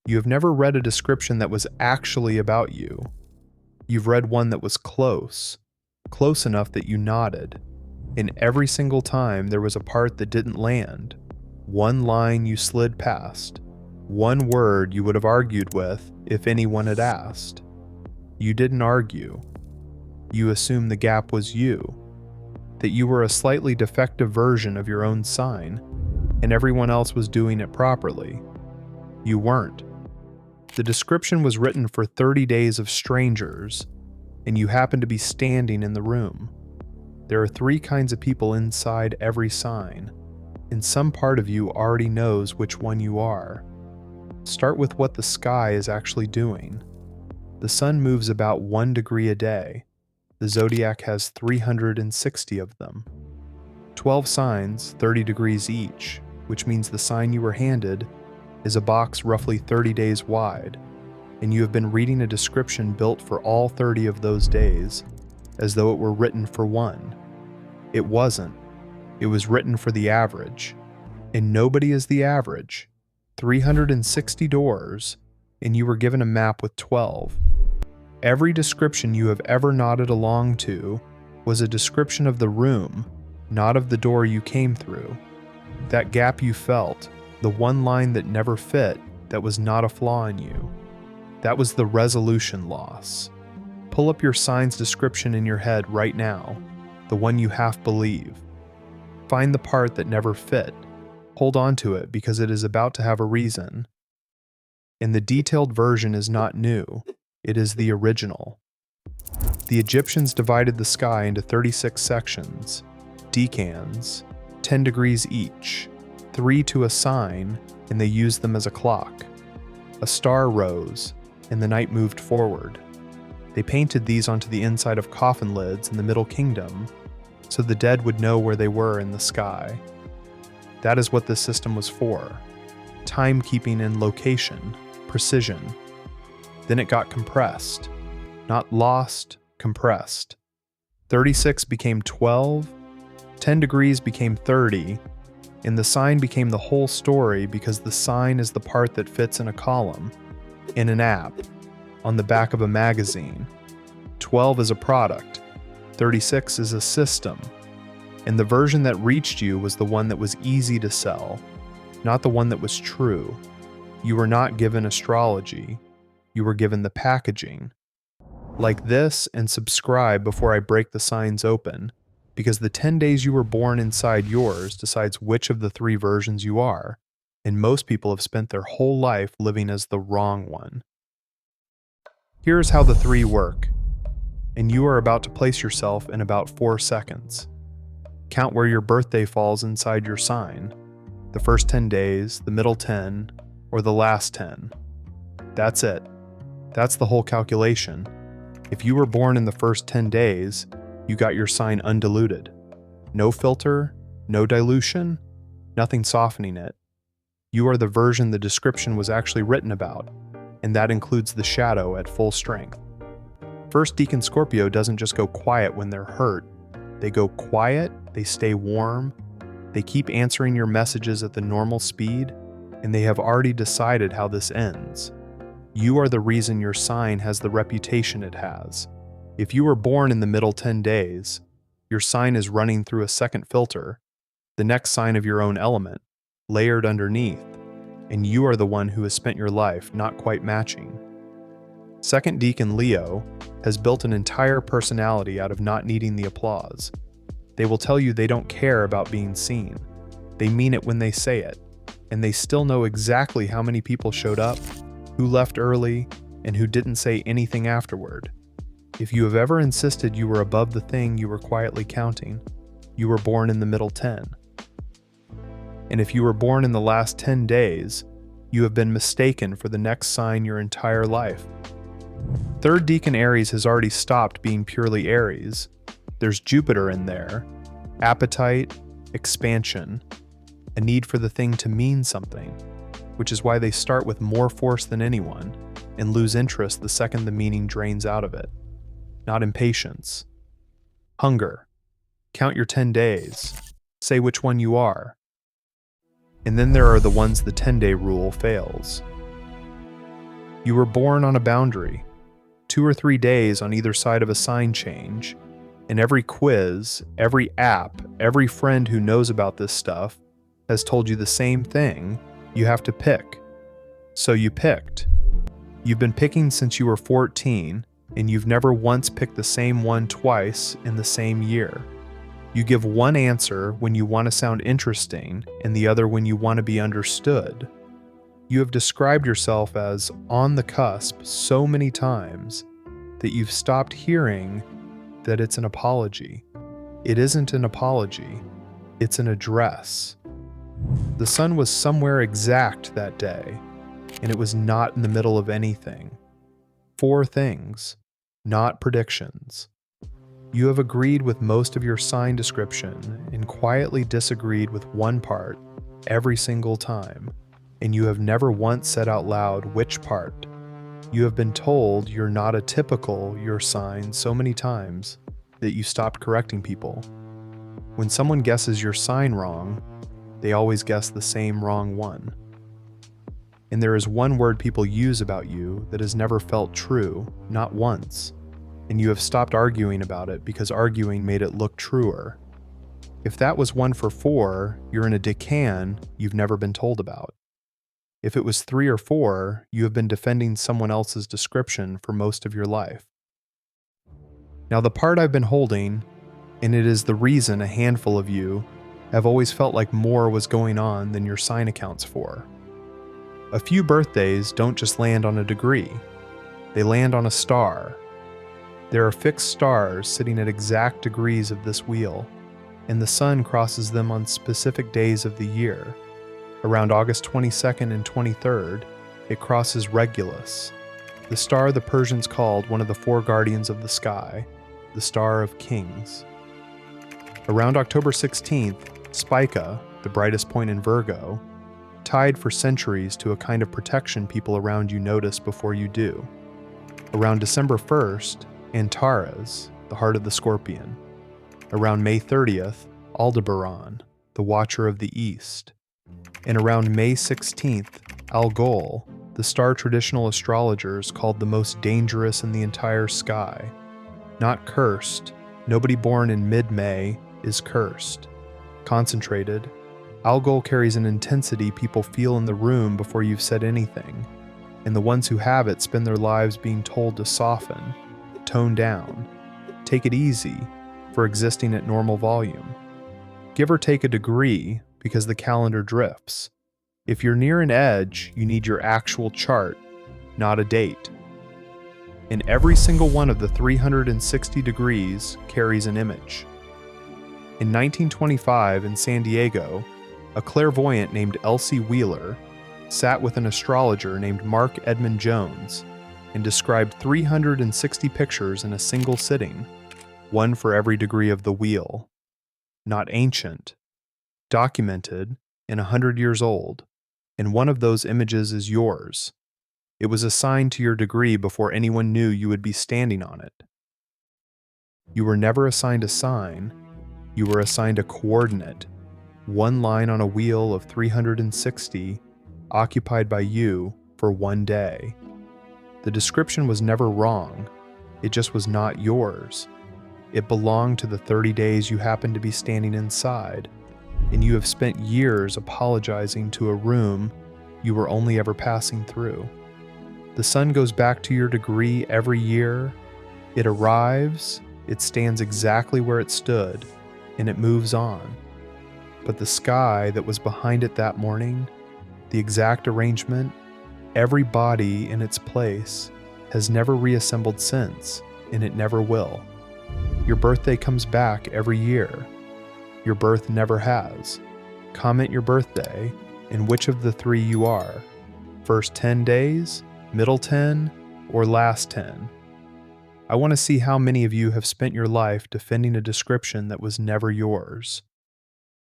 You have never read a description that was actually about you. You've read one that was close enough that you nodded, and every single time there was a part that didn't land, one line you slid past, one word you would have argued with if anyone had asked. You didn't argue. You assumed the gap was you, that you were a slightly defective version of your own sign, and everyone else was doing it properly. You weren't. The description was written for 30 days of strangers, and you happened to be standing in the room. There are 3 kinds of people inside every sign, and some part of you already knows which one you are. Start with what the sky is actually doing. The sun moves about 1 degree a day. The Zodiac has 360 of them. 12 signs, 30 degrees each, which means the sign you were handed is a box roughly 30 days wide, and you have been reading a description built for all 30 of those days, as though it were written for one. It wasn't. It was written for the average, and nobody is the average. 360 doors, and you were given a map with 12. Every description you have ever nodded along to was a description of the room, not of the door you came through. That gap you felt, the one line that never fit, that was not a flaw in you. That was the resolution loss. Pull up your sign's description in your head right now, the one you half believe. Find the part that never fit. Hold on to it because it is about to have a reason. And the detailed version is not new, it is the original. The Egyptians divided the sky into 36 sections, decans, 10 degrees each, 3 to a sign, and they used them as a clock. A star rose, and the night moved forward. They painted these onto the inside of coffin lids in the Middle Kingdom, so the dead would know where they were in the sky. That is what this system was for. Timekeeping and location, precision. Then it got compressed. Not lost, compressed. 36 became 12, 10 degrees became 30, and the sign became the whole story because the sign is the part that fits in a column, in an app, on the back of a magazine. 12 is a product, 36 is a system, and the version that reached you was the one that was easy to sell, not the one that was true. You were not given astrology, you were given the packaging. Like this and subscribe before I break the signs open, because the 10 days you were born inside yours decides which of the 3 versions you are, and most people have spent their whole life living as the wrong one. Here's how the 3 work, and you are about to place yourself in about 4 seconds. Count where your birthday falls inside your sign, the first 10 days, the middle 10, or the last 10. That's it. That's the whole calculation. If you were born in the first 10 days, you got your sign undiluted. No filter, no dilution, nothing softening it. You are the version the description was actually written about, and that includes the shadow at full strength. First Deacon Scorpio doesn't just go quiet when they're hurt. They go quiet, they stay warm, they keep answering your messages at the normal speed, and they have already decided how this ends. You are the reason your sign has the reputation it has. If you were born in the middle 10 days, your sign is running through a second filter, the next sign of your own element, layered underneath, and you are the one who has spent your life not quite matching. Second Deacon Leo has built an entire personality out of not needing the applause. They will tell you they don't care about being seen. They mean it when they say it, and they still know exactly how many people showed up, who left early, and who didn't say anything afterward. If you have ever insisted you were above the thing you were quietly counting, you were born in the middle 10. And if you were born in the last 10 days, you have been mistaken for the next sign your entire life. Third Deacon Aries has already stopped being purely Aries. There's Jupiter in there, appetite, expansion, a need for the thing to mean something, which is why they start with more force than anyone and lose interest the second the meaning drains out of it. Not impatience. Hunger. Count your 10 days. Say which one you are. And then there are the ones the 10-day rule fails. You were born on a boundary, 2 or 3 days on either side of a sign change, and every quiz, every app, every friend who knows about this stuff has told you the same thing: you have to pick. So you picked. You've been picking since you were 14, and you've never once picked the same one twice in the same year. You give one answer when you want to sound interesting and the other when you want to be understood. You have described yourself as on the cusp so many times that you've stopped hearing that it's an apology. It isn't an apology, it's an address. The sun was somewhere exact that day, and it was not in the middle of anything. 4 things, not predictions. You have agreed with most of your sign description and quietly disagreed with one part every single time, and you have never once said out loud which part. You have been told you're not a typical your sign so many times that you stopped correcting people. When someone guesses your sign wrong, they always guess the same wrong one. And there is one word people use about you that has never felt true, not once, and you have stopped arguing about it because arguing made it look truer. If that was 1 for 4, you're in a decan you've never been told about. If it was 3 or 4, you have been defending someone else's description for most of your life. Now, the part I've been holding, and it is the reason a handful of you have always felt like more was going on than your sign accounts for. A few birthdays don't just land on a degree, they land on a star. There are fixed stars sitting at exact degrees of this wheel, and the sun crosses them on specific days of the year. Around August 22nd and 23rd, it crosses Regulus, the star the Persians called one of the 4 guardians of the sky, the Star of Kings. Around October 16th, Spica, the brightest point in Virgo, tied for centuries to a kind of protection people around you notice before you do. Around December 1st, Antares, the heart of the Scorpion. Around May 30th, Aldebaran, the Watcher of the East. And around May 16th, Algol, the star traditional astrologers called the most dangerous in the entire sky. Not cursed, nobody born in mid-May is cursed. Concentrated, Algol carries an intensity people feel in the room before you've said anything, and the ones who have it spend their lives being told to soften, tone down, take it easy for existing at normal volume. Give or take a degree because the calendar drifts. If you're near an edge, you need your actual chart, not a date. And every single one of the 360 degrees carries an image. In 1925 in San Diego, a clairvoyant named Elsie Wheeler sat with an astrologer named Mark Edmund Jones and described 360 pictures in a single sitting, one for every degree of the wheel. Not ancient, documented, and 100 years old, and one of those images is yours. It was assigned to your degree before anyone knew you would be standing on it. You were never assigned a sign, you were assigned a coordinate, one line on a wheel of 360, occupied by you for one day. The description was never wrong, it just was not yours. It belonged to the 30 days you happened to be standing inside, and you have spent years apologizing to a room you were only ever passing through. The sun goes back to your degree every year. It arrives, it stands exactly where it stood, and it moves on. But the sky that was behind it that morning, the exact arrangement, every body in its place, has never reassembled since, and it never will. Your birthday comes back every year. Your birth never has. Comment your birthday and which of the 3 you are. First 10 days, middle 10, or last 10. I want to see how many of you have spent your life defending a description that was never yours.